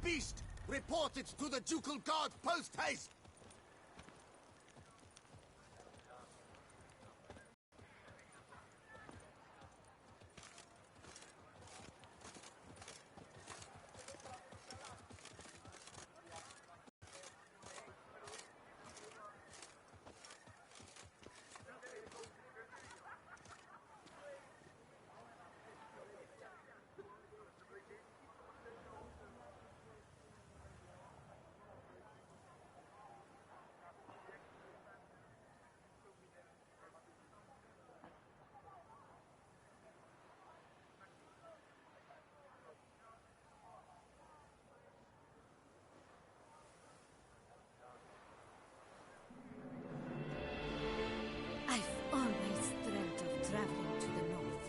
beast! Report it to the ducal guard post-haste! I've always dreamt of traveling to the north.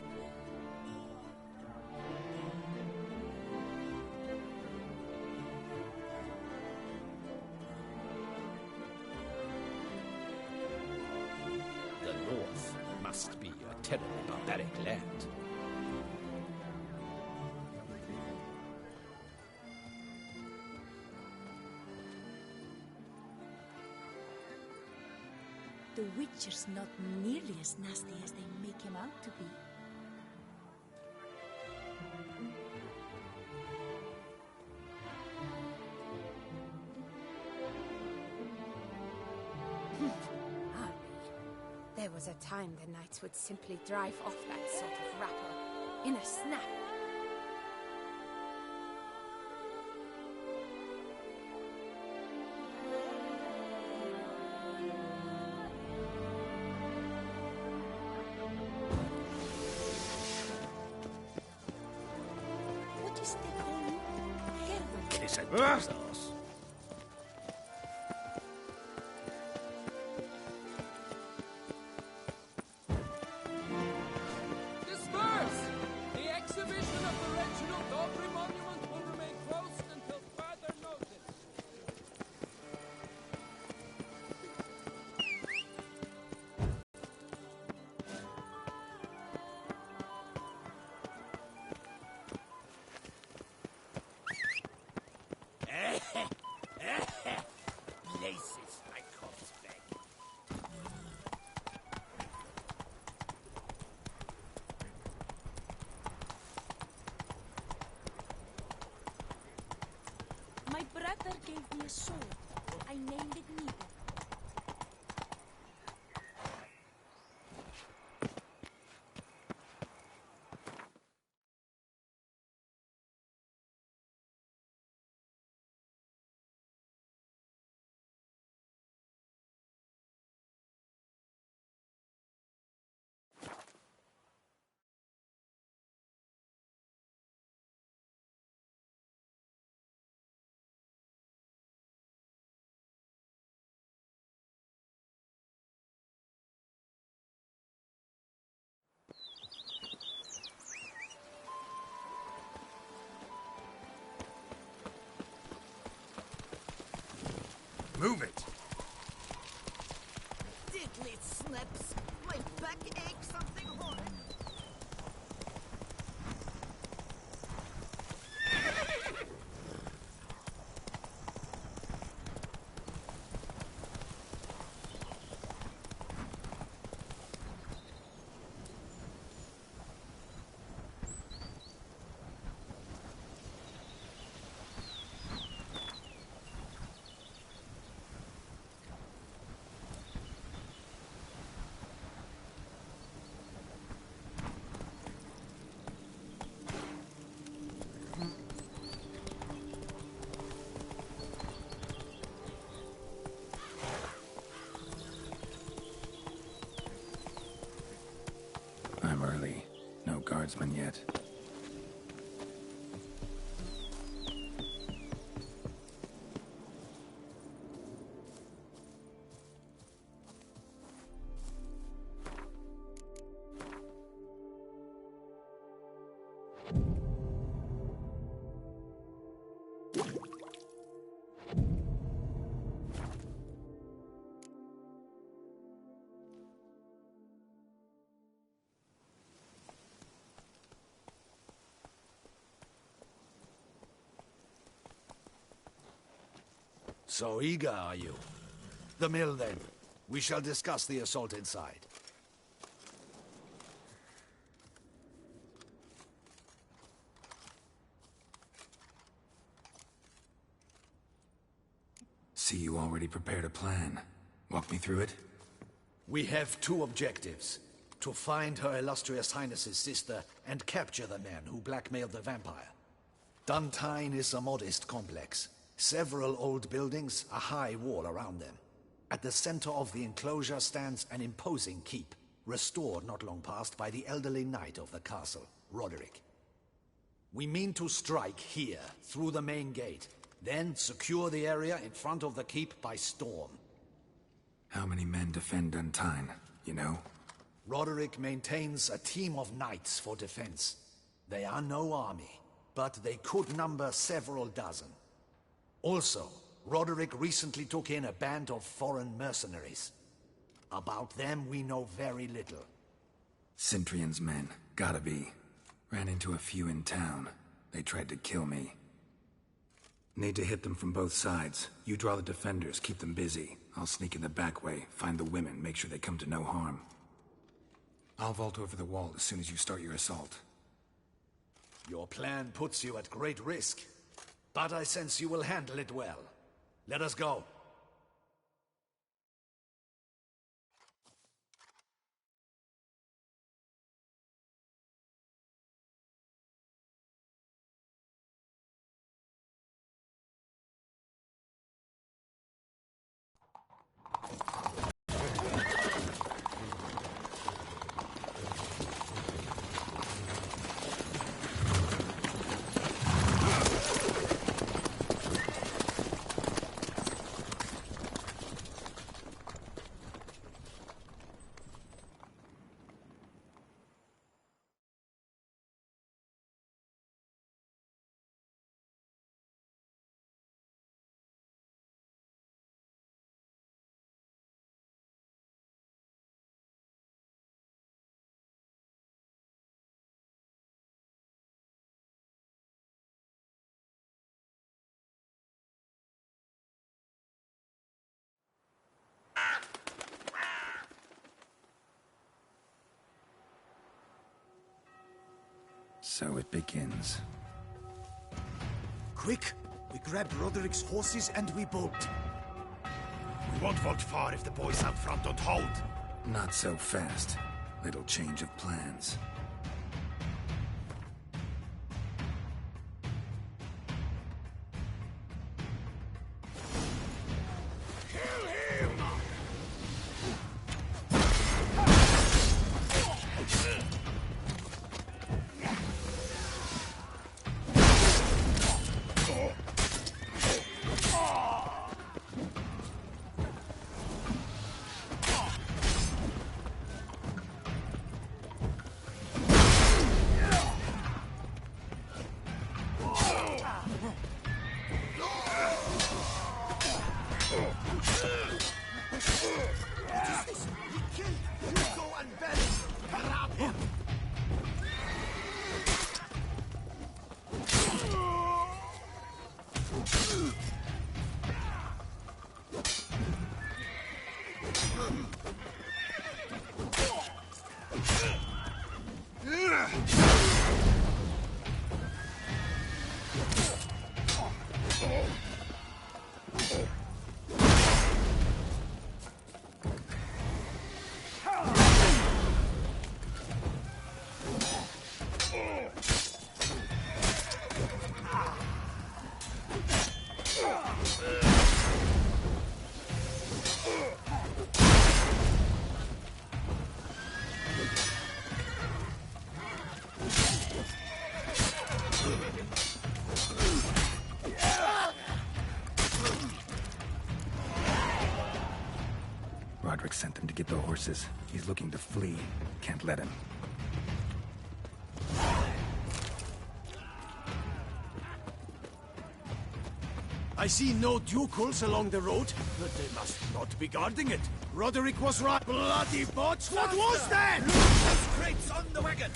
The north must be a terribly barbaric land. The Witcher's not nearly as nasty as they make him out to be. There was a time the knights would simply drive off that sort of rabble in a snap. What is they call you? Herald. Kiss a dog's ass. Disperse! The exhibition of the Reginald Aubrey Monument will remain closed until further notice. Places my corpse bag. My brother gave me a sword. I named it Needle. Move it! Diddly slips! My back aches something horrid! I'm early. No guardsmen yet. So eager, are you? The mill, then. We shall discuss the assault inside. See, you already prepared a plan. Walk me through it? We have two objectives. To find Her Illustrious Highness's sister and capture the man who blackmailed the vampire. Duntine is a modest complex. Several old buildings, a high wall around them. At the center of the enclosure stands an imposing keep, restored not long past by the elderly knight of the castle, Roderick. We mean to strike here, through the main gate, then secure the area in front of the keep by storm. How many men defend Duntine, you know? Roderick maintains a team of knights for defense. They are no army, but they could number several dozen. Also, Roderick recently took in a band of foreign mercenaries. About them we know very little. Cintrian's men, gotta be. Ran into a few in town. They tried to kill me. Need to hit them from both sides. You draw the defenders, keep them busy. I'll sneak in the back way, find the women, make sure they come to no harm. I'll vault over the wall as soon as you start your assault. Your plan puts you at great risk, but I sense you will handle it well. Let us go. So it begins. Quick! We grab Roderick's horses and we bolt. We won't vault far if the boys out front don't hold. Not so fast. Little change of plans. Roderick sent them to get the horses. He's looking to flee. Can't let him. I see no ducals along the road, but they must not be guarding it. Roderick was right. Bloody bots! What was that? Those crates on the wagon!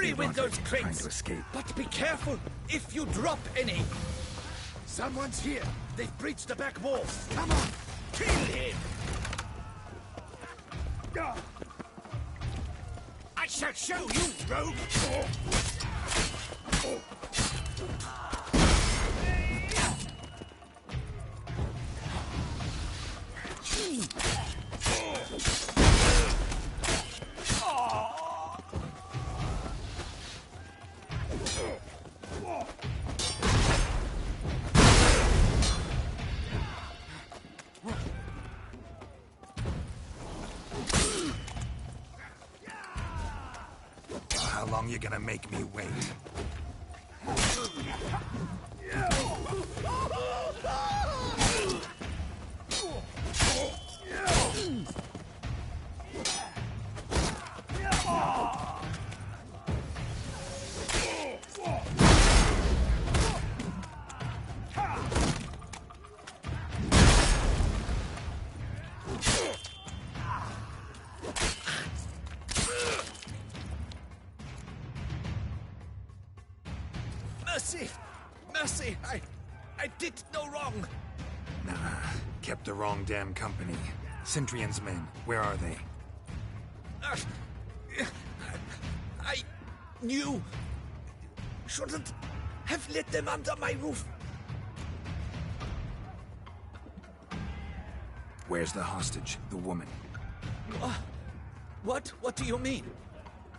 Hurry with those trying crates! to escape. But be careful if you drop any! Someone's here! They've breached the back wall! Come on! Kill him! I shall show you, rogue! How long you gonna make me wait? Mercy! Mercy! I did no wrong! Nah, kept the wrong damn company. Centrion's men, where are they? I knew... Shouldn't have let them under my roof. Where's the hostage, the woman? What? What do you mean?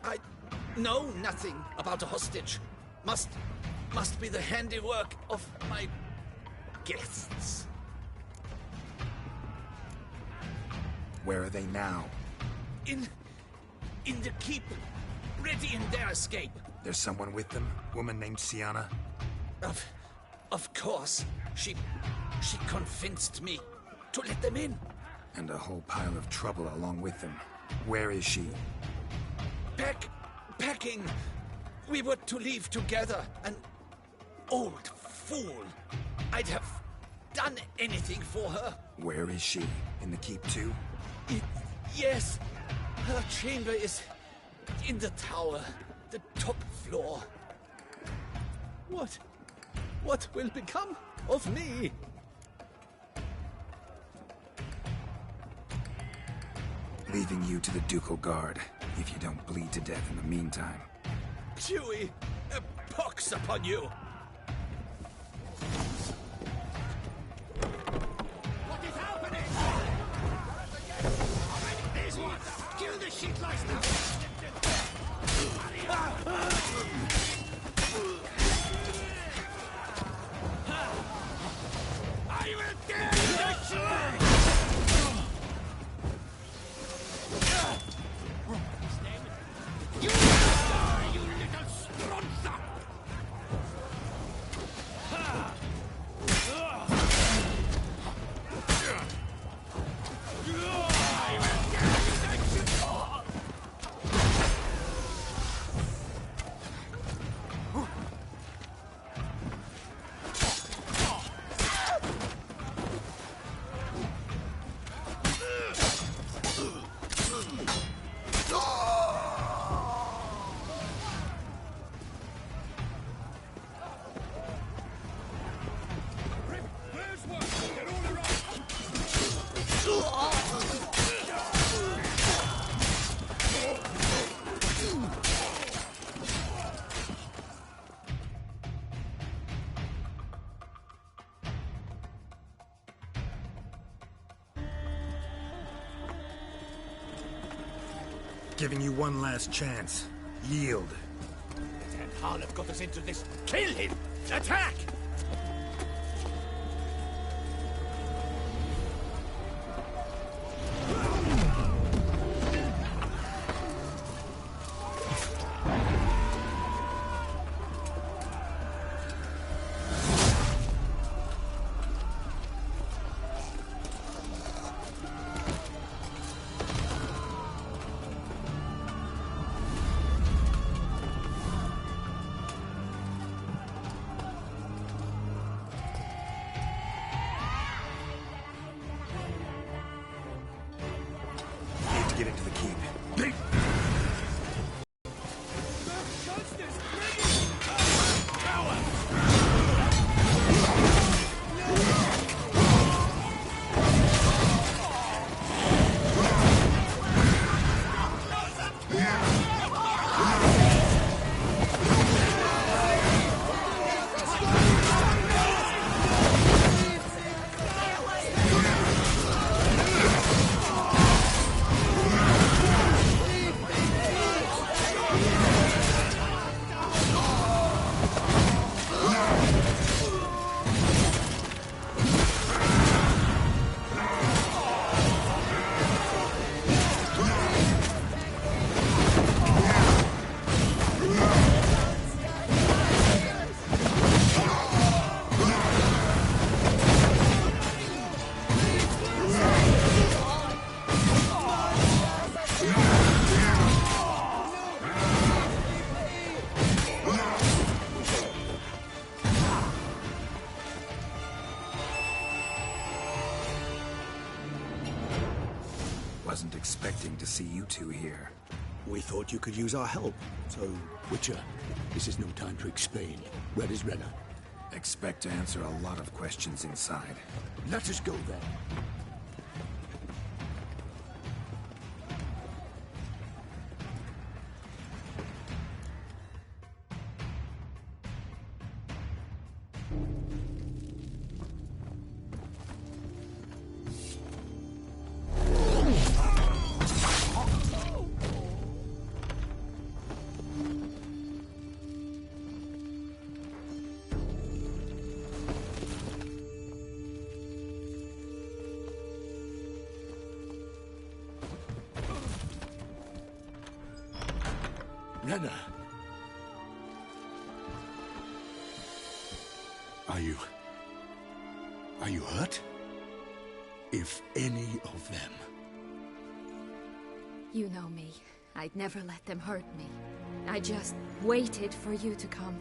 I know nothing about a hostage. Must be the handiwork of my guests. Where are they now? In the keep, ready in their escape. There's someone with them? Woman named Sienna? Of course. She convinced me to let them in. And a whole pile of trouble along with them. Where is she? Packing. We were to leave together. An old fool. I'd have done anything for her. Where is she? In the keep too? Yes. Her chamber is in the tower. The top floor. What will become of me? Leaving you to the Ducal Guard, if you don't bleed to death in the meantime. Chewie, a pox upon you! What is happening? There's one! Kill the shit lice now! I will tear the shit! You die, you little stronza! Giving you one last chance. Yield. And Harlov got us into this. Kill him! Attack! see you two here. We thought you could use our help, so... Witcher, this is no time to explain. Where is Renna? Expect to answer a lot of questions inside. Let us go then. Renna! Are you hurt? If any of them... You know me. I'd never let them hurt me. I just waited for you to come.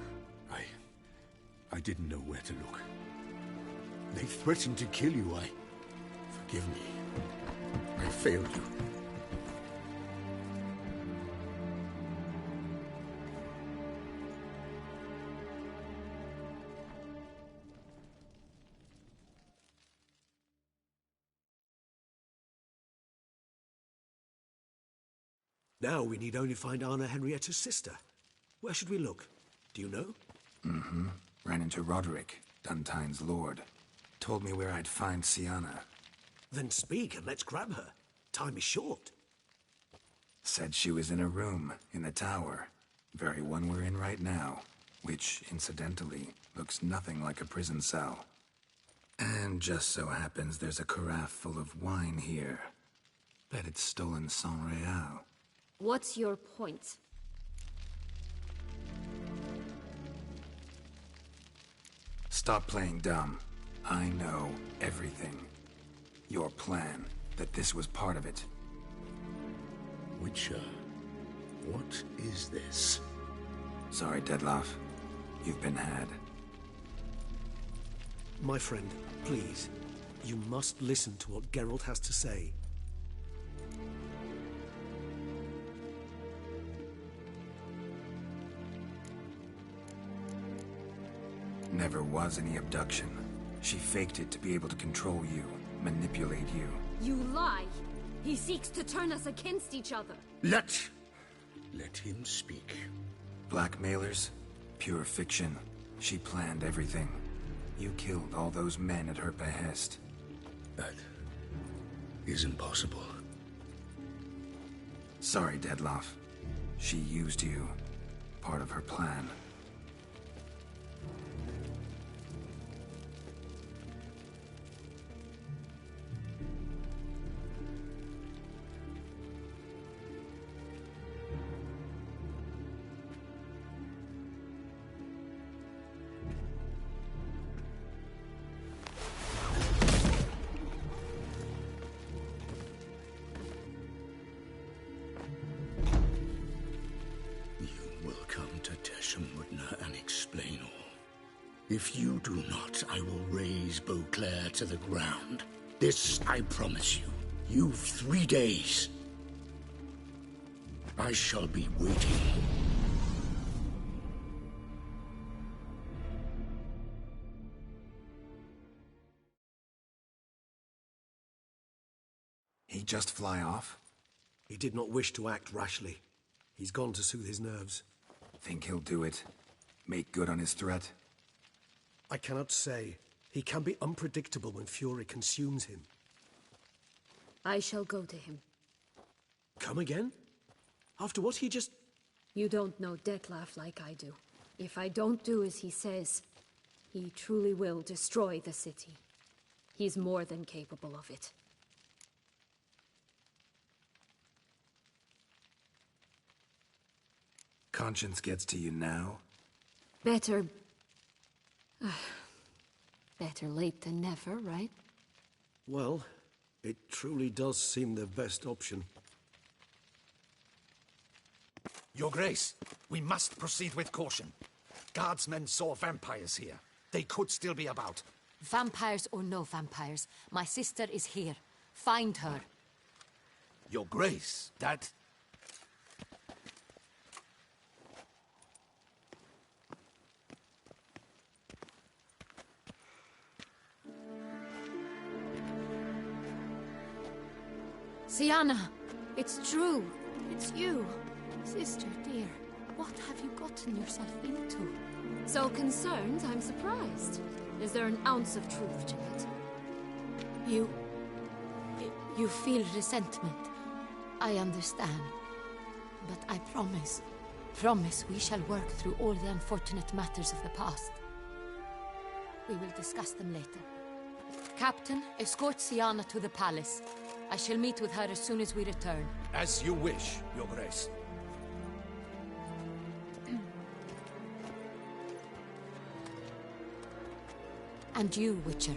I didn't know where to look. They threatened to kill you. Forgive me. I failed you. Now we need only find Anna Henrietta's sister. Where should we look? Do you know? Mm-hmm. Ran into Roderick, Duntine's lord. Told me where I'd find Sienna. Then speak and let's grab her. Time is short. Said she was in a room in the tower. Very one we're in right now. Which, incidentally, looks nothing like a prison cell. And just so happens there's a carafe full of wine here. Bet it's stolen San Real. What's your point? Stop playing dumb. I know everything. Your plan, that this was part of it. Witcher, what is this? Sorry, Dettlaff. You've been had. My friend, please. You must listen to what Geralt has to say. Never was any abduction. She faked it to be able to control you, manipulate you. You lie! He seeks to turn us against each other. Let him speak. Blackmailers? Pure fiction. She planned everything. You killed all those men at her behest. That is impossible. Sorry, Dettlaff. She used you. Part of her plan. If you do not, I will raise Beauclair to the ground. This I promise you. You've 3 days. I shall be waiting. He just fly off? He did not wish to act rashly. He's gone to soothe his nerves. Think he'll do it? Make good on his threat? I cannot say. He can be unpredictable when fury consumes him. I shall go to him. Come again? After what he just... You don't know Dettlaff like I do. If I don't do as he says, he truly will destroy the city. He's more than capable of it. Conscience gets to you now? Better... better late than never, right? Well, it truly does seem the best option. Your Grace, we must proceed with caution. Guardsmen saw vampires here. They could still be about. Vampires or no vampires, my sister is here. Find her. Your Grace, that... Sienna, it's true. It's you. Sister, dear, what have you gotten yourself into? So concerned, I'm surprised. Is there an ounce of truth to it? You feel resentment. I understand. But I promise we shall work through all the unfortunate matters of the past. We will discuss them later. Captain, escort Sienna to the palace. I shall meet with her as soon as we return. As you wish, Your Grace. And you, Witcher.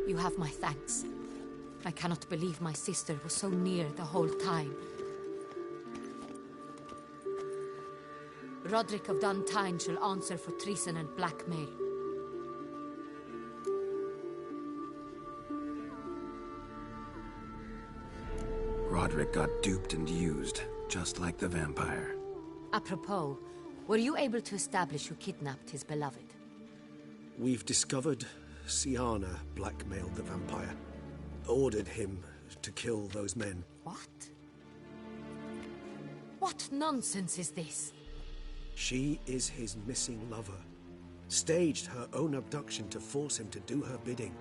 You have my thanks. I cannot believe my sister was so near the whole time. Roderick of Duntine shall answer for treason and blackmail. Roderick got duped and used, just like the vampire. Apropos, were you able to establish who kidnapped his beloved? We've discovered Sienna blackmailed the vampire. Ordered him to kill those men. What? What nonsense is this? She is his missing lover. Staged her own abduction to force him to do her bidding.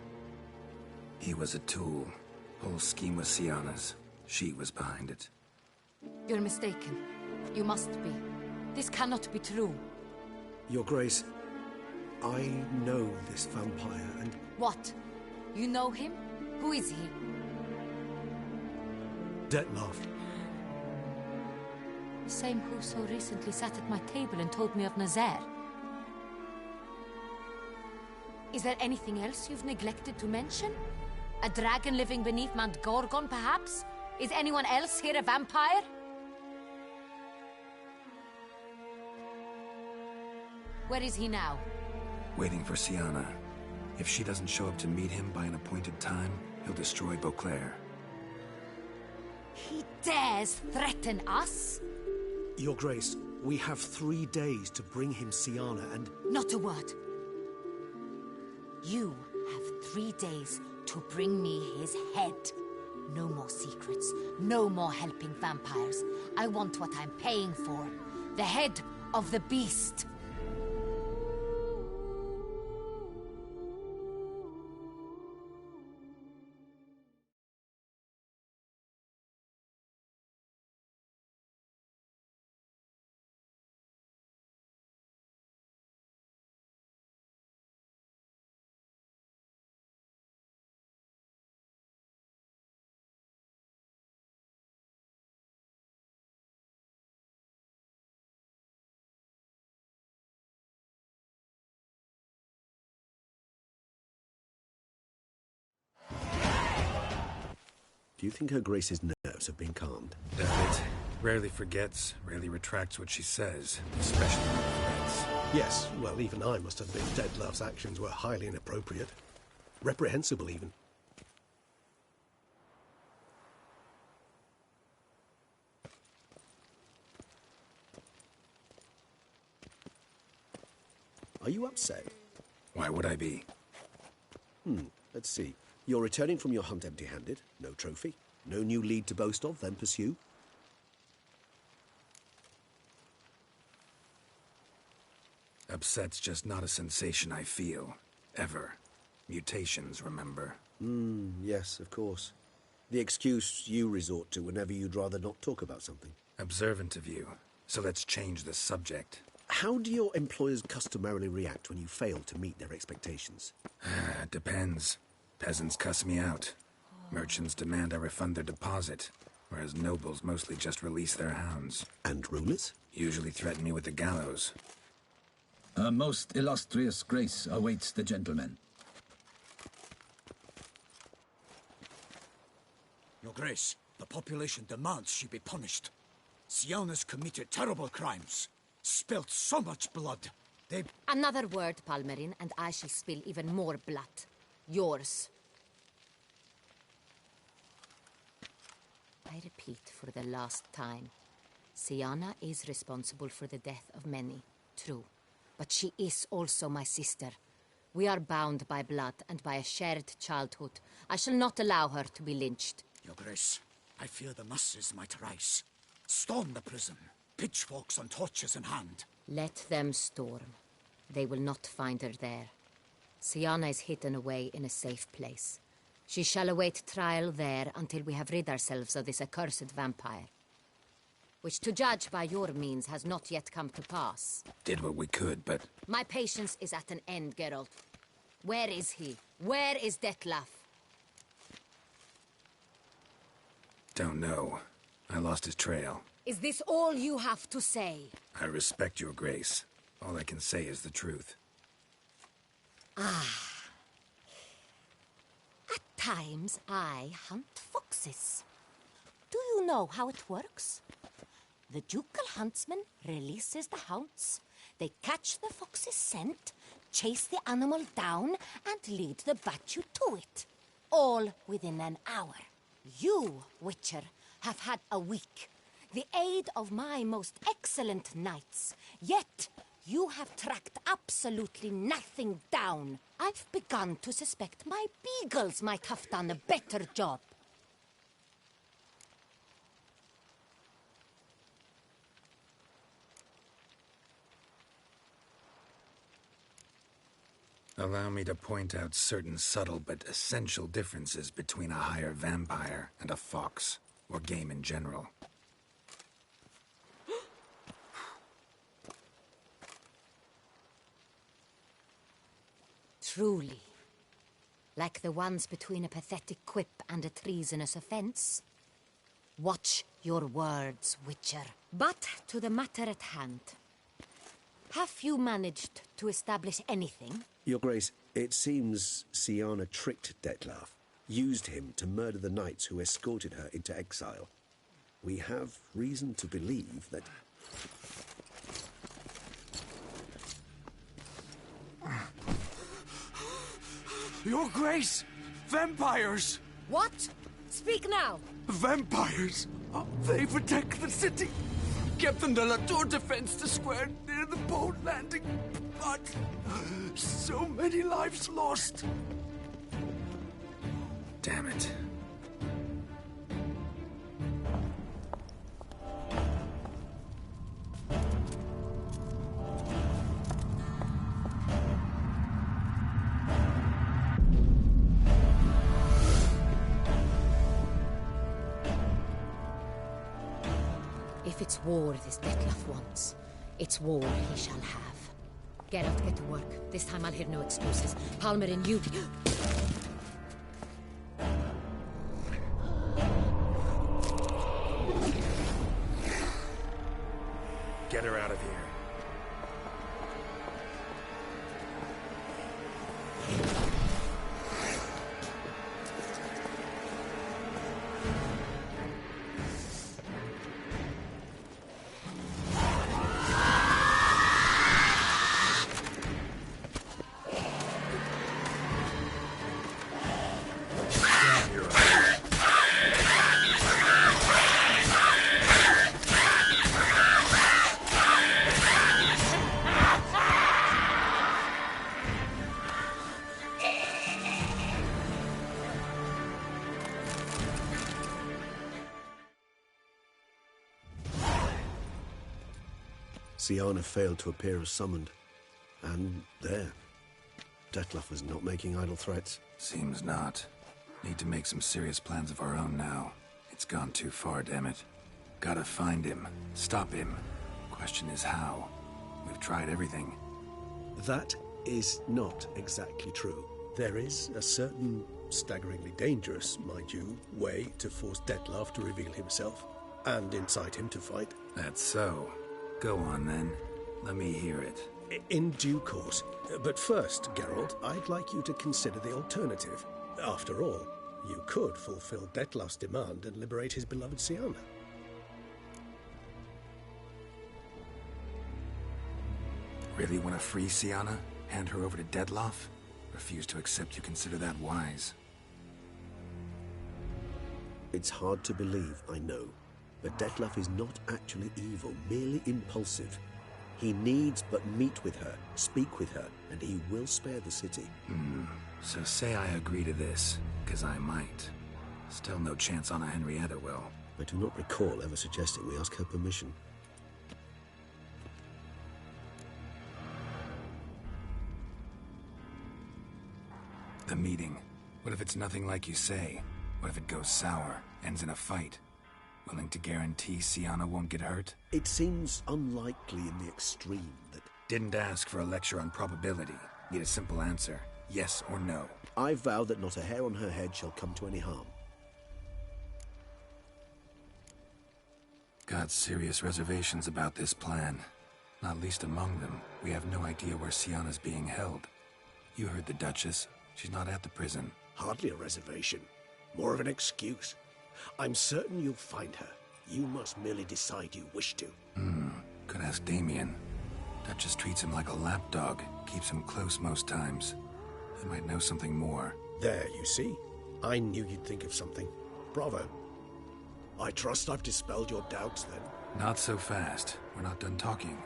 He was a tool. Whole scheme was Sienna's. She was behind it. You're mistaken. You must be. This cannot be true. Your Grace, I know this vampire and... What? You know him? Who is he? Dettlaff. The same who so recently sat at my table and told me of Nazaire. Is there anything else you've neglected to mention? A dragon living beneath Mount Gorgon, perhaps? Is anyone else here a vampire? Where is he now? Waiting for Sienna. If she doesn't show up to meet him by an appointed time, he'll destroy Beauclair. He dares threaten us? Your Grace, we have 3 days to bring him Sienna and... Not a word. You have 3 days to bring me his head. No more secrets. No more helping vampires. I want what I'm paying for. The head of the beast. Do you think Her Grace's nerves have been calmed? Doubt it. Rarely forgets, rarely retracts what she says, especially when threats. Yes, well, even I must admit Dettlaff's actions were highly inappropriate. Reprehensible, even. Are you upset? Why would I be? Let's see. You're returning from your hunt empty-handed. No trophy. No new lead to boast of, then pursue. Upset's just not a sensation I feel. Ever. Mutations, remember? Yes, of course. The excuse you resort to whenever you'd rather not talk about something. Observant of you. So let's change the subject. How do your employers customarily react when you fail to meet their expectations? Depends. Peasants cuss me out. Merchants demand I refund their deposit, whereas nobles mostly just release their hounds. And rulers? Usually threaten me with the gallows. A most illustrious grace awaits the gentleman. Your Grace, the population demands she be punished. Sienna's committed terrible crimes. Spilt so much blood. They... Another word, Palmerin, and I shall spill even more blood. Yours. I repeat for the last time. Siana is responsible for the death of many, true. But she is also my sister. We are bound by blood and by a shared childhood. I shall not allow her to be lynched. Your Grace, I fear the masses might rise. Storm the prison, pitchforks and torches in hand. Let them storm. They will not find her there. Siana is hidden away in a safe place. She shall await trial there until we have rid ourselves of this accursed vampire. Which, to judge by your means, has not yet come to pass. Did what we could, but... My patience is at an end, Geralt. Where is he? Where is Detlef? Don't know. I lost his trail. Is this all you have to say? I respect your grace. All I can say is the truth. Ah. At times, I hunt foxes. Do you know how it works? The ducal huntsman releases the hounds. They catch the fox's scent, chase the animal down, and lead the battue to it. All within an hour. You, Witcher, have had a week. The aid of my most excellent knights. Yet, you have tracked absolutely nothing down. I've begun to suspect my beagles might have done a better job. Allow me to point out certain subtle but essential differences between a higher vampire and a fox, or game in general. Truly. Like the ones between a pathetic quip and a treasonous offense. Watch your words, Witcher. But to the matter at hand. Have you managed to establish anything? Your Grace, it seems Siana tricked Detlef, used him to murder the knights who escorted her into exile. We have reason to believe that... Your Grace! Vampires! What? Speak now! Vampires! They protect the city! Captain de la Tour defends the square near the boat landing, but so many lives lost. Damn it. If it's war this Detlef wants, it's war he shall have. Geralt, get to work. This time I'll hear no excuses. Palmer and you... Get her out of here. Siana failed to appear as summoned. And there. Detlef was not making idle threats. Seems not. Need to make some serious plans of our own now. It's gone too far, damn it. Gotta find him. Stop him. Question is how. We've tried everything. That is not exactly true. There is a certain, staggeringly dangerous, mind you, way to force Detlef to reveal himself, and incite him to fight. That's so. Go on, then. Let me hear it. In due course. But first, Geralt, I'd like you to consider the alternative. After all, you could fulfill Detlef's demand and liberate his beloved Siana. Really want to free Siana? Hand her over to Detlef? Refuse to accept you consider that wise. It's hard to believe, I know. But Detlef is not actually evil, merely impulsive. He needs but meet with her, speak with her, and he will spare the city. So say I agree to this, because I might. Still no chance Anna Henrietta will. I do not recall ever suggesting we ask her permission. The meeting. What if it's nothing like you say? What if it goes sour, ends in a fight? Willing to guarantee Sienna won't get hurt? It seems unlikely in the extreme that... Didn't ask for a lecture on probability. Need a simple answer. Yes or no. I vow that not a hair on her head shall come to any harm. Got serious reservations about this plan. Not least among them, we have no idea where Sienna's being held. You heard the Duchess. She's not at the prison. Hardly a reservation. More of an excuse. I'm certain you'll find her. You must merely decide you wish to. Could ask Damien. Duchess treats him like a lapdog. Keeps him close most times. He might know something more. There, you see? I knew you'd think of something. Bravo. I trust I've dispelled your doubts, then. Not so fast. We're not done talking.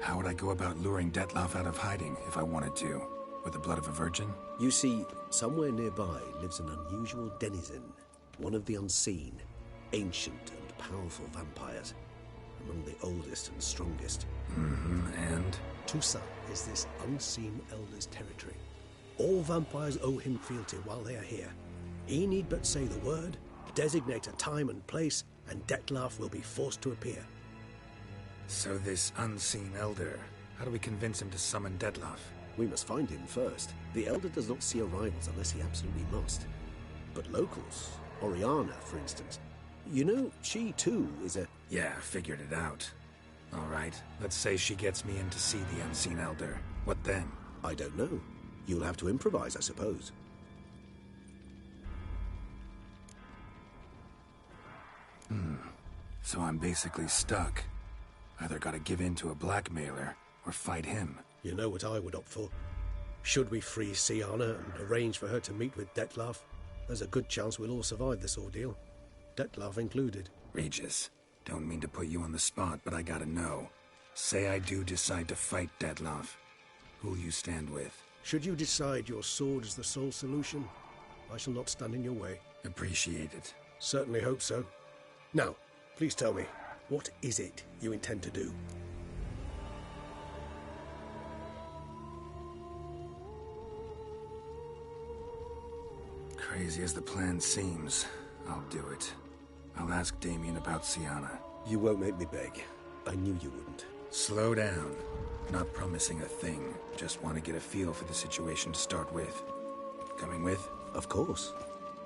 How would I go about luring Detlef out of hiding if I wanted to? With the blood of a virgin? You see, somewhere nearby lives an unusual denizen. One of the unseen, ancient and powerful vampires. Among the oldest and strongest. And? Toussaint is this unseen elder's territory. All vampires owe him fealty while they are here. He need but say the word, designate a time and place, and Detlef will be forced to appear. So this unseen elder, how do we convince him to summon Detlef? We must find him first. The elder does not see arrivals unless he absolutely must. But locals, Oriana, for instance, you know, she too is a... Yeah, figured it out. All right, let's say she gets me in to see the unseen elder. What then? I don't know. You'll have to improvise, I suppose. So I'm basically stuck. Either gotta give in to a blackmailer, or fight him. You know what I would opt for. Should we free Sienna and arrange for her to meet with Detlef, there's a good chance we'll all survive this ordeal. Detlef included. Regis, don't mean to put you on the spot, but I gotta know. Say I do decide to fight Detlef. Who'll you stand with? Should you decide your sword is the sole solution, I shall not stand in your way. Appreciate it. Certainly hope so. Now, please tell me, what is it you intend to do? Crazy as the plan seems, I'll do it. I'll ask Damien about Sienna. You won't make me beg. I knew you wouldn't. Slow down. Not promising a thing. Just want to get a feel for the situation to start with. Coming with? Of course.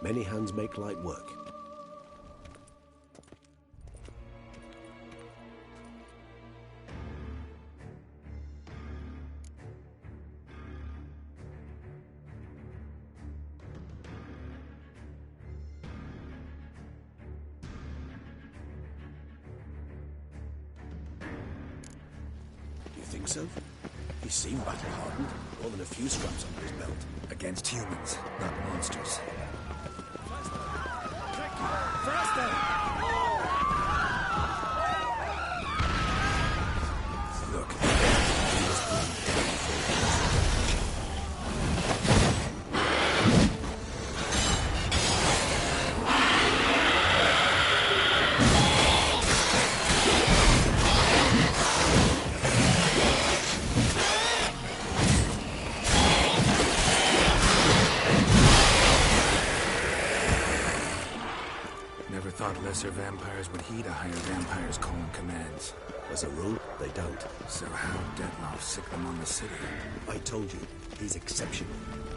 Many hands make light work. Think so? He seemed battle-hardened, more than a few scraps under his belt. Against humans, not monsters. Look. Lesser vampires would heed a higher vampire's calling commands. As a rule, they don't. So how Detlef sick them on the city? I told you, he's exceptional.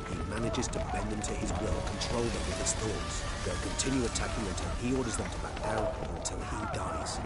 He manages to bend them to his will, control them with his thoughts. They'll continue attacking until he orders them to back down, or until he dies.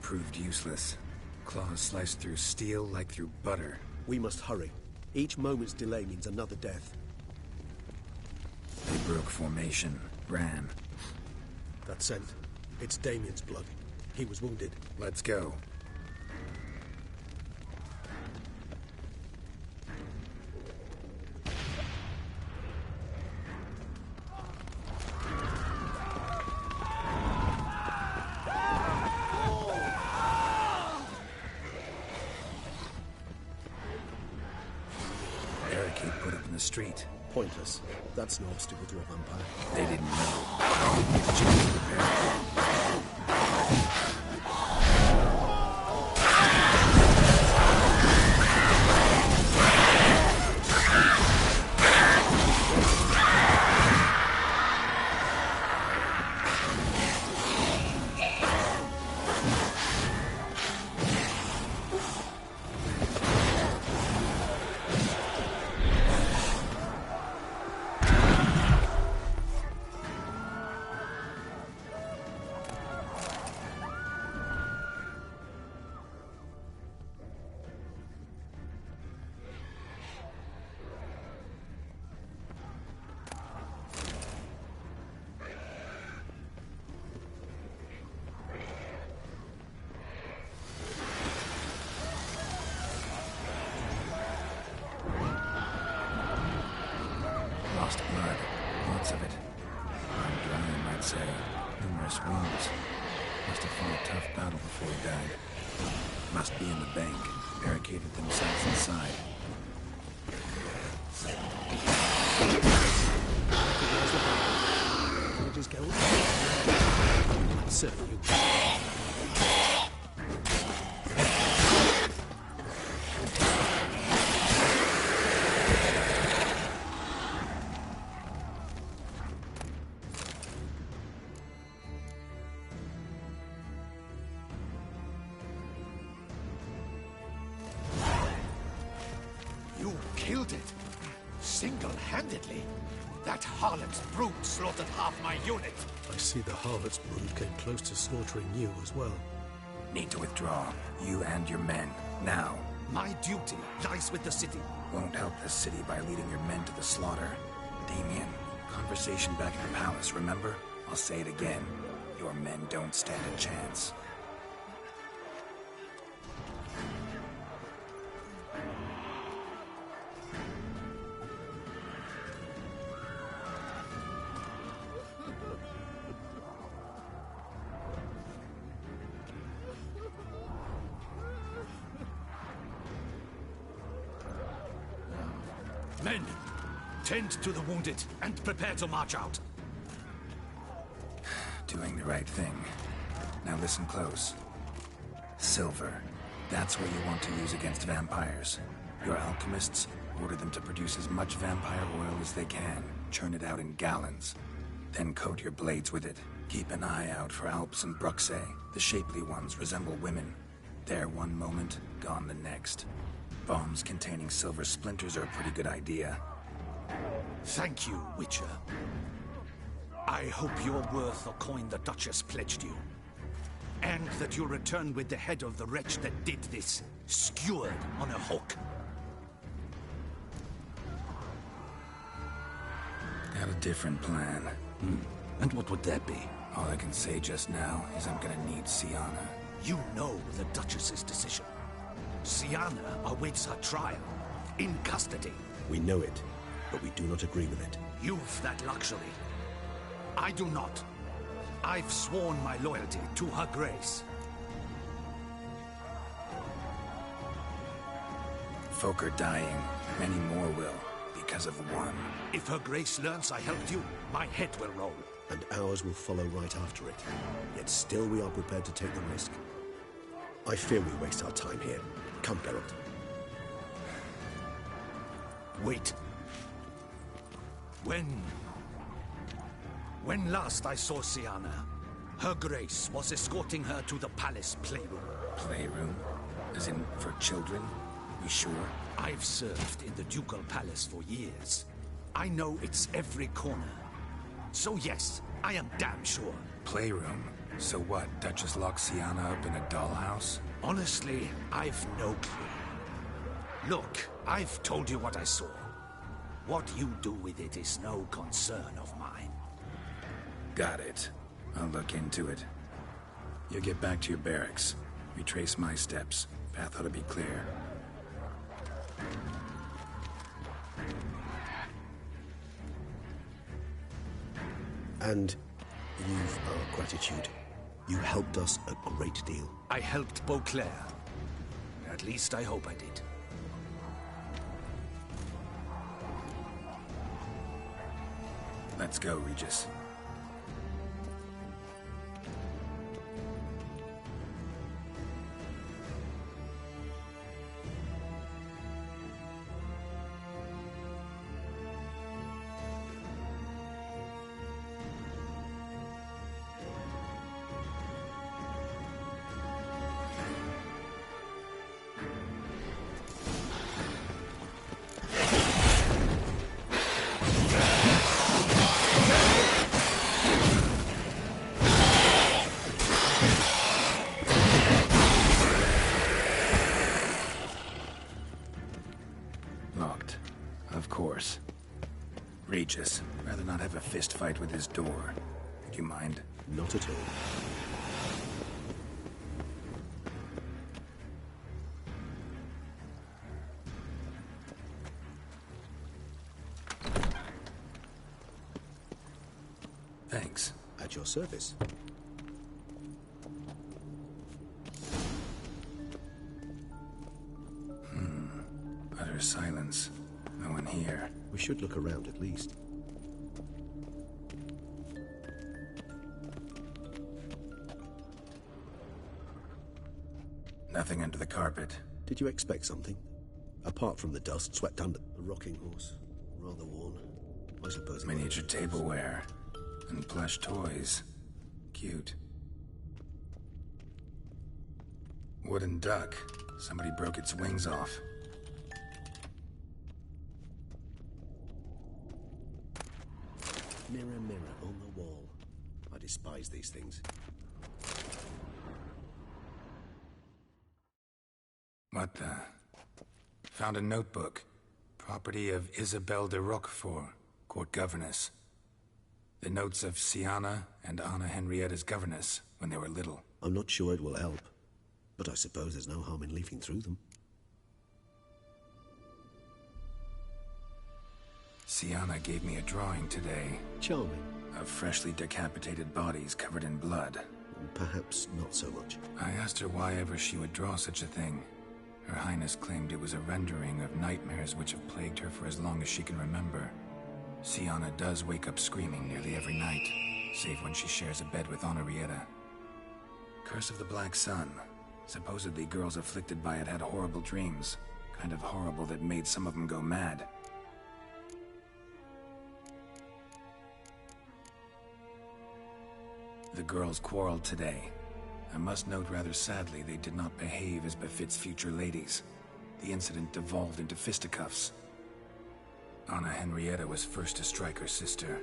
proved useless. Claws sliced through steel like through butter. We must hurry. Each moment's delay means another death. They broke formation, ran. That scent. It's Damien's blood. He was wounded. Let's go. Barricade put up in the street. Pointless. That's no obstacle to a vampire. They didn't know. Give a chance to prepare. Lost blood. Lots of it. I'm dry, you might say. Numerous wounds. Must have fought a tough battle before he died. Must be in the bank. Barricaded themselves inside. Can we just go? Sir, you... You killed it. Single-handedly. That harlot's brood slaughtered half my unit. I see the harlot's brood came close to slaughtering you as well. Need to withdraw. You and your men. Now. My duty lies with the city. Won't help the city by leading your men to the slaughter. Damien, conversation back at the palace, remember? I'll say it again. Your men don't stand a chance. Men, tend to the wounded and prepare to march out. Doing the right thing. Now listen close. Silver. That's what you want to use against vampires. Your alchemists, order them to produce as much vampire oil as they can. Churn it out in gallons. Then coat your blades with it. Keep an eye out for Alps and Bruxae. The shapely ones resemble women. There one moment, gone the next. Bombs containing silver splinters are a pretty good idea. Thank you, Witcher. I hope you're worth the coin the Duchess pledged you. And that you'll return with the head of the wretch that did this, skewered on a hook. Got a different plan. And what would that be? All I can say just now is I'm gonna need Siana. You know the Duchess's decision. Siana awaits her trial, in custody. We know it, but we do not agree with it. You've that luxury. I do not. I've sworn my loyalty to her grace. Folk are dying. Many more will, because of one. If her grace learns I helped you, my head will roll. And ours will follow right after it. Yet still we are prepared to take the risk. I fear we waste our time here. Come, Geralt. Wait. When last I saw Siana, her grace was escorting her to the palace playroom. Playroom? As in, for children? You sure? I've served in the ducal palace for years. I know it's every corner. So yes, I am damn sure. Playroom? So what, Duchess locked Sienna up in a dollhouse? Honestly, I've no clue. Look, I've told you what I saw. What you do with it is no concern of mine. Got it. I'll look into it. You get back to your barracks. Retrace my steps. Path ought to be clear. And you've our gratitude. You helped us a great deal. I helped Beauclair. At least I hope I did. Let's go, Regis. Locked. Of course. Regis, rather not have a fist fight with his door. Would you mind? Not at all. Thanks. At your service. Utter silence. No one here. We should look around at least. Nothing under the carpet. Did you expect something? Apart from the dust swept under the rocking horse. Rather worn. I suppose. Miniature tableware. And plush toys. Cute. Wooden duck. Somebody broke its wings off. Mirror, mirror on the wall. I despise these things. What the? Found a notebook. Property of Isabelle de Roquefort, court governess. The notes of Sienna and Anna Henrietta's governess when they were little. I'm not sure it will help, but I suppose there's no harm in leafing through them. Sienna gave me a drawing today. Charming. Of freshly decapitated bodies covered in blood. Perhaps not so much. I asked her why ever she would draw such a thing. Her Highness claimed it was a rendering of nightmares which have plagued her for as long as she can remember. Sienna does wake up screaming nearly every night, save when she shares a bed with Henrietta. Curse of the Black Sun. Supposedly girls afflicted by it had horrible dreams. Kind of horrible that made some of them go mad. The girls quarreled today. I must note rather sadly they did not behave as befits future ladies. The incident devolved into fisticuffs. Anna Henrietta was first to strike her sister.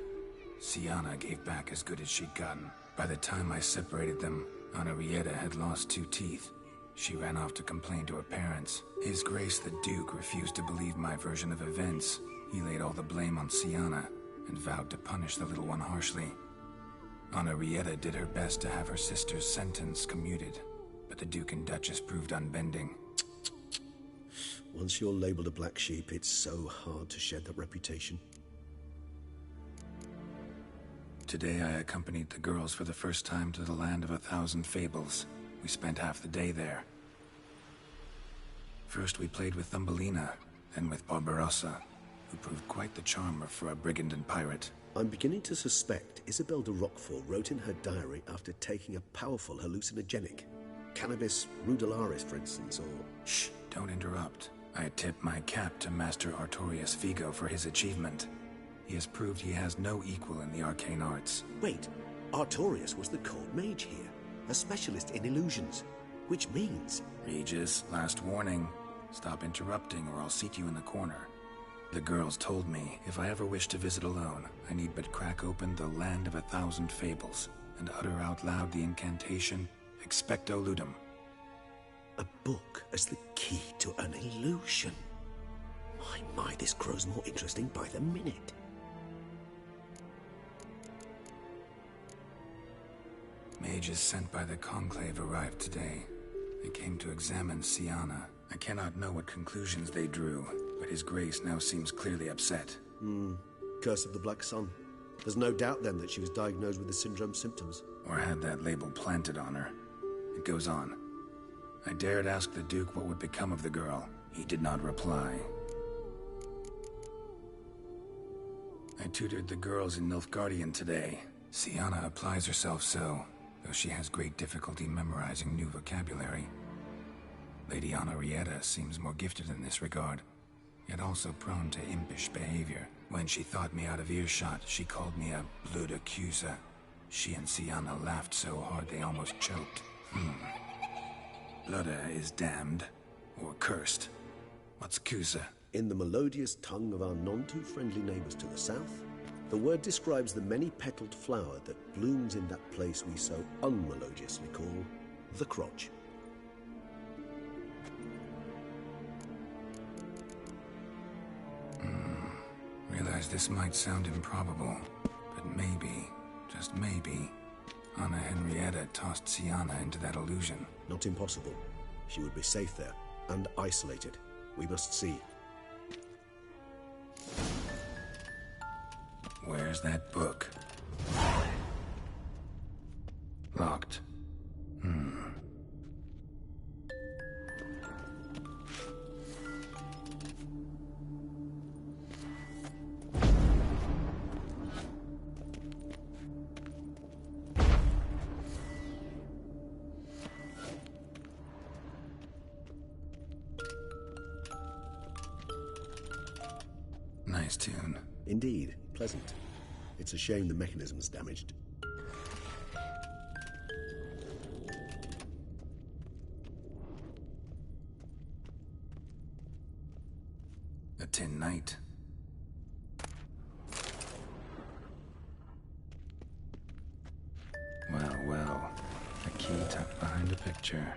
Sienna gave back as good as she'd gotten. By the time I separated them, Henrietta had lost 2 teeth. She ran off to complain to her parents. His Grace the Duke refused to believe my version of events. He laid all the blame on Sienna and vowed to punish the little one harshly. Henrietta did her best to have her sister's sentence commuted, but the Duke and Duchess proved unbending. Once you're labeled a black sheep, it's so hard to shed that reputation. Today I accompanied the girls for the first time to the land of 1,000 fables. We spent half the day there. First we played with Thumbelina, then with Barbarossa, who proved quite the charmer for a brigand and pirate. I'm beginning to suspect Isabelle de Roquefort wrote in her diary after taking a powerful hallucinogenic. Cannabis rudelaris, for instance, or... Shh, don't interrupt. I tip my cap to Master Artorius Vigo for his achievement. He has proved he has no equal in the arcane arts. Wait, Artorius was the court mage here, a specialist in illusions, which means... Regis, last warning. Stop interrupting or I'll seat you in the corner. The girls told me if I ever wish to visit alone, I need but crack open the Land of 1,000 Fables. and utter out loud the incantation, Expecto Ludum. A book as the key to an illusion. My, this grows more interesting by the minute. Mages sent by the Conclave arrived today. They came to examine Siana. I cannot know what conclusions they drew, but His Grace now seems clearly upset. Curse of the Black Sun. There's no doubt then that she was diagnosed with the syndrome symptoms. Or had that label planted on her. It goes on. I dared ask the Duke what would become of the girl. He did not reply. I tutored the girls in Nilfgaardian today. Siana applies herself so, though she has great difficulty memorizing new vocabulary. Lady Henrietta seems more gifted in this regard, yet also prone to impish behavior. When she thought me out of earshot, she called me a blood accuser. She and Siana laughed so hard they almost choked. Blood is damned, or cursed. What's Cusa? In the melodious tongue of our none-too-friendly neighbors to the south, the word describes the many-petaled flower that blooms in that place we so unmelodiously call the crotch. Realize this might sound improbable, but maybe, just maybe, Anna Henrietta tossed Siana into that illusion. Not impossible. She would be safe there, and isolated. We must see. Where's that book? Locked. Nice tune. Indeed, pleasant. It's a shame the mechanism's damaged. A tin knight. Well, a key tucked behind a picture.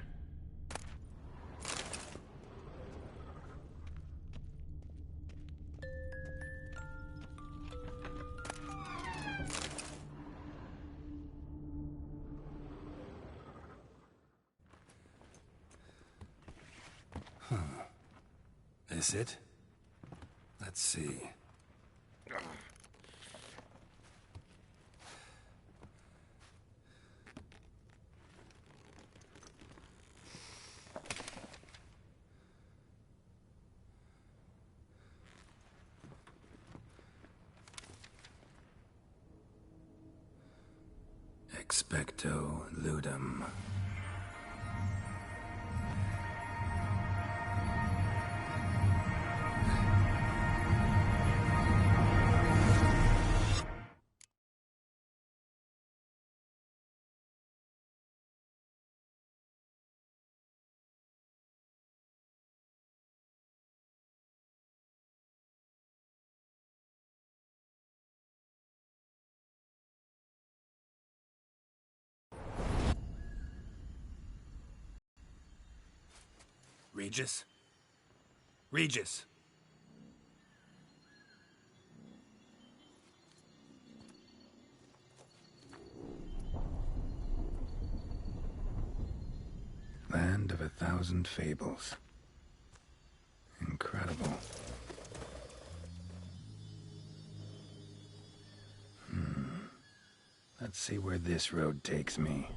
This it? Let's see. Expecto Ludum. Regis? Regis! Land of 1,000 fables. Incredible. Let's see where this road takes me.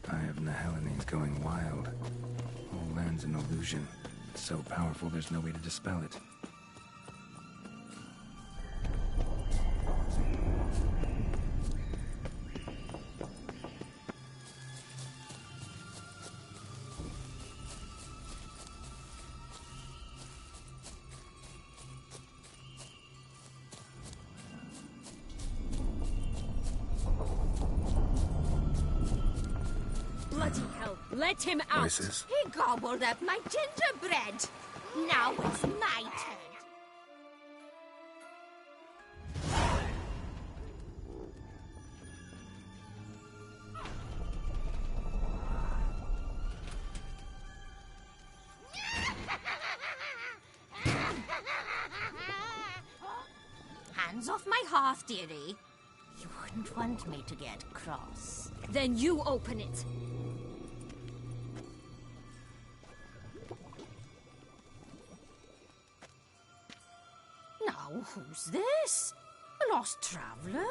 Eye of Nahelenes going wild. Whole land's an illusion. It's so powerful there's no way to dispel it. Bloody hell, let him out! Voices? He gobbled up my gingerbread. Now it's my turn. Hands off my hearth, dearie. You wouldn't want me to get cross. Then you open it. Now, who's this? A lost traveler?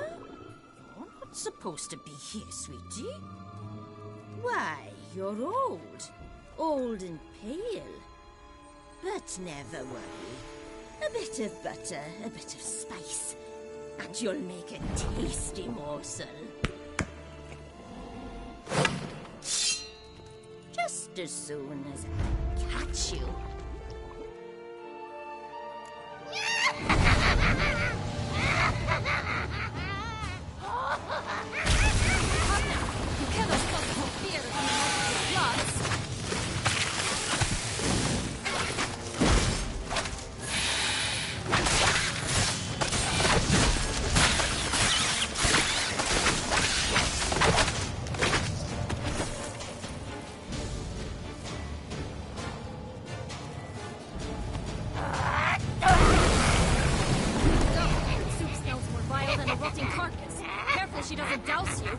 You're not supposed to be here, sweetie. Why, you're old. Old and pale. But never worry. A bit of butter, a bit of spice, and you'll make a tasty morsel. Just as soon as I catch you. You cannot stop the fear of the bloods. She doesn't douse you.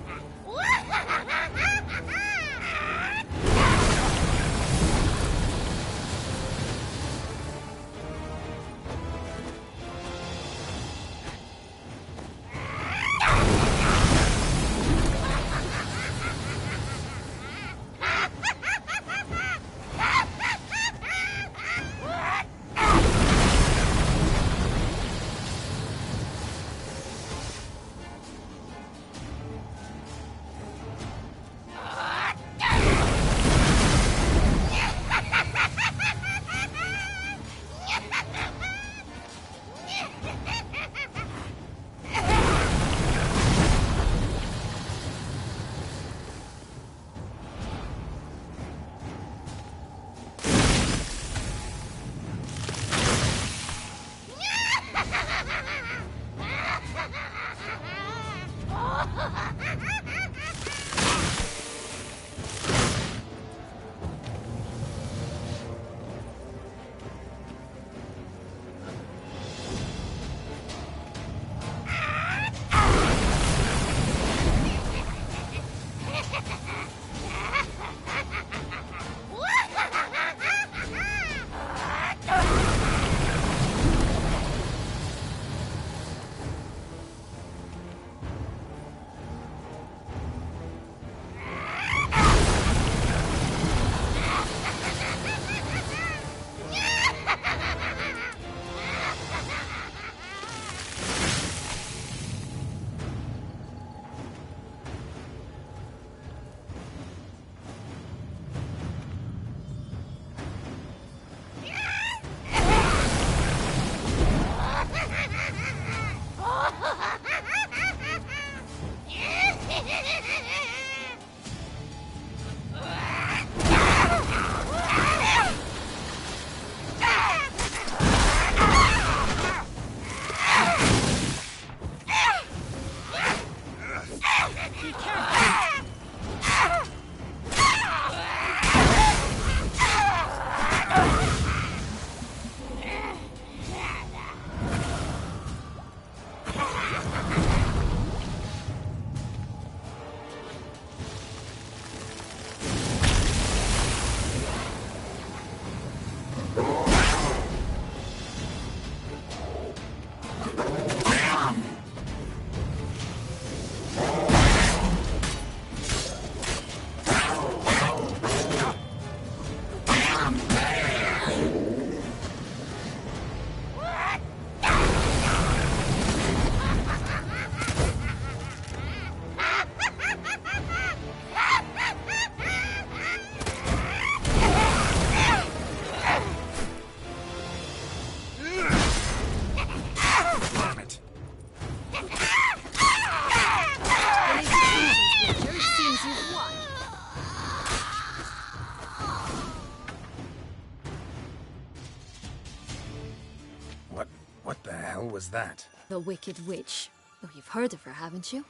What the hell was that? The Wicked Witch. Oh, you've heard of her, haven't you?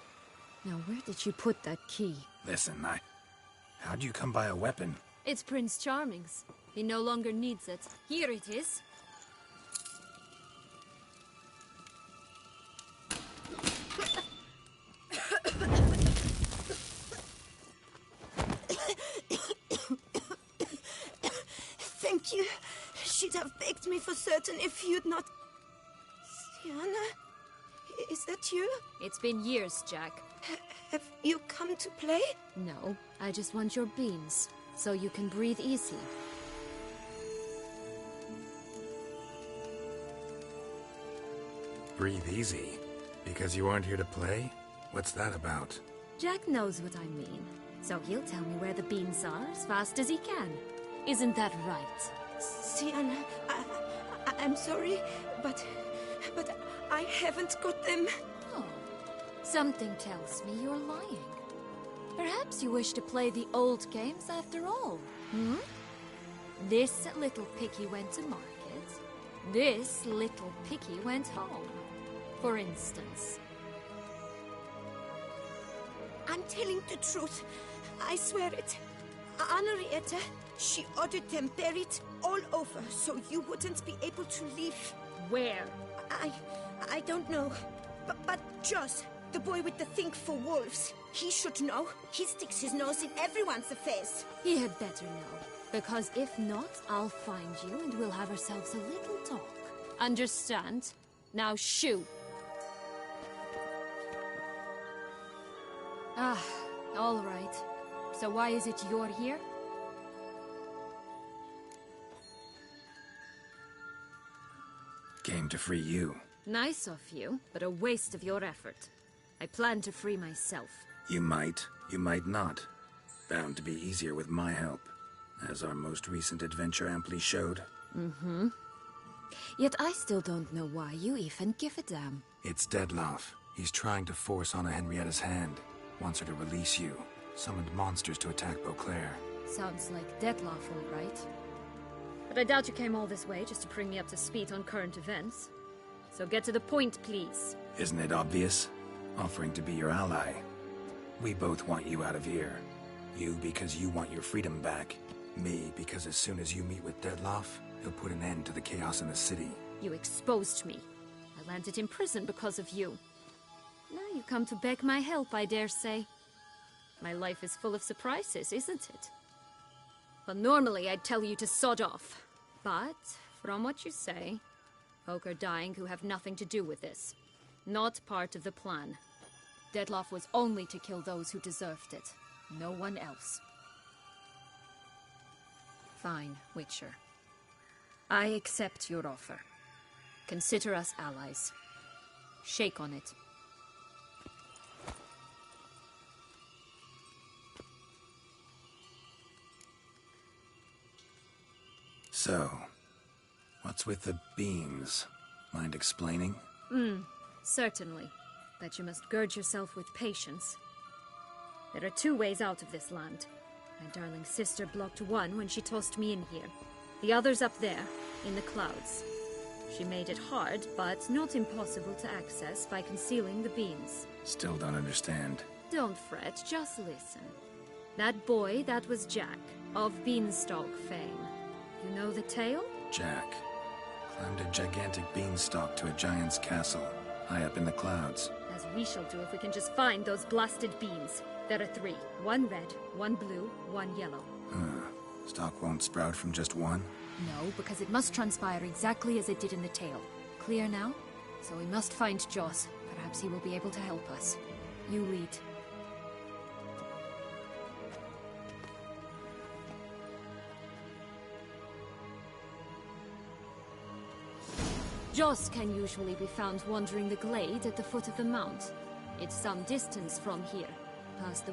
Now, where did you put that key? Listen, how'd you come by a weapon? It's Prince Charming's. He no longer needs it. Here it is. Thank you. She'd have begged me for certain if you'd not... Sienna? Is that you? It's been years, Jack. Have you come to play? No, I just want your beans, so you can breathe easy. Breathe easy? Because you aren't here to play? What's that about? Jack knows what I mean, so he'll tell me where the beans are as fast as he can. Isn't that right? Sienna, I'm sorry, but I haven't got them. Oh, something tells me you're lying. Perhaps you wish to play the old games after all, hmm? This little piggy went to market. This little piggy went home, for instance. I'm telling the truth. I swear it. Henrietta, she ordered them buried all over, so you wouldn't be able to leave. Where? I don't know. But Joss, the boy with the thing for wolves, he should know. He sticks his nose in everyone's affairs. He had better know. Because if not, I'll find you and we'll have ourselves a little talk. Understand? Now shoo! Ah, all right. So why is it you're here? Came to free you. Nice of you, but a waste of your effort. I plan to free myself. You might not. Bound to be easier with my help, as our most recent adventure amply showed. Mm-hmm. Yet I still don't know why you even give a damn. It's Dettlaff. He's trying to force Anna Henrietta's hand. Wants her to release you. Summoned monsters to attack Beauclair. Sounds like Dettlaff, all right. But I doubt you came all this way just to bring me up to speed on current events. So get to the point, please. Isn't it obvious? Offering to be your ally. We both want you out of here. You because you want your freedom back. Me because as soon as you meet with Dettlaff, he'll put an end to the chaos in the city. You exposed me. I landed in prison because of you. Now you come to beg my help, I dare say. My life is full of surprises, isn't it? Well, normally I'd tell you to sod off. But, from what you say, folk are dying who have nothing to do with this. Not part of the plan. Dettlaff was only to kill those who deserved it. No one else. Fine, Witcher. I accept your offer. Consider us allies. Shake on it. So, what's with the beans? Mind explaining? Certainly. But you must gird yourself with patience. There are two ways out of this land. My darling sister blocked one when she tossed me in here. The other's up there, in the clouds. She made it hard, but not impossible to access by concealing the beans. Still don't understand. Don't fret, just listen. That boy, that was Jack, of Beanstalk fame. You know the tale? Jack climbed a gigantic beanstalk to a giant's castle, high up in the clouds. As we shall do if we can just find those blasted beans. There are 3. 1 red, 1 blue, 1 yellow. Stalk won't sprout from just one? No, because it must transpire exactly as it did in the tale. Clear now? So we must find Joss. Perhaps he will be able to help us. You lead. Joss can usually be found wandering the glade at the foot of the mount. It's some distance from here, past the...